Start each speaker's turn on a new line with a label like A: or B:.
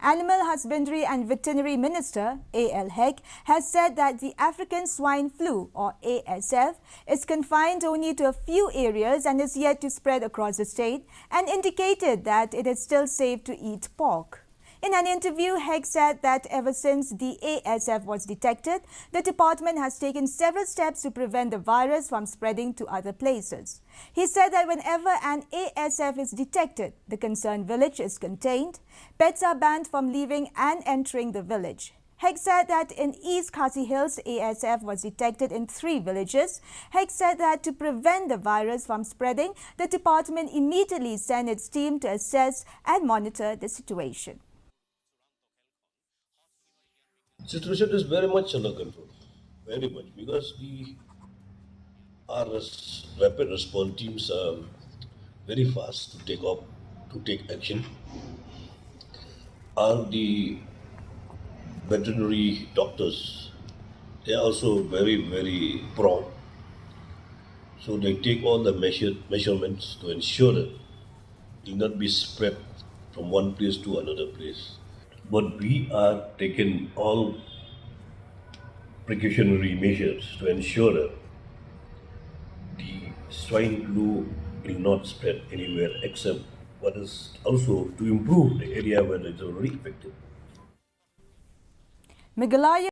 A: Animal Husbandry and Veterinary Minister A.L. Hegg has said that the African swine flu or ASF is confined only to a few areas and is yet to spread across the state, and indicated that it is still safe to eat pork. In an interview, Hegg said that ever since the ASF was detected, the department has taken several steps to prevent the virus from spreading to other places. He said that whenever an ASF is detected, the concerned village is contained. Pets are banned from leaving and entering the village. Hegg said that in East Khasi Hills, ASF was detected in 3 villages. Hegg said that to prevent the virus from spreading, the department immediately sent its team to assess and monitor the situation.
B: Situation is very much under control, very much, because our rapid response teams are very fast to take action. Are the veterinary doctors? They are also very prompt, so they take all the measurements to ensure that it will not be spread from one place to another place. But we are taking all precautionary measures to ensure that the swine flu will not spread anywhere except what is also to improve the area where it's already affected.
A: Meghalaya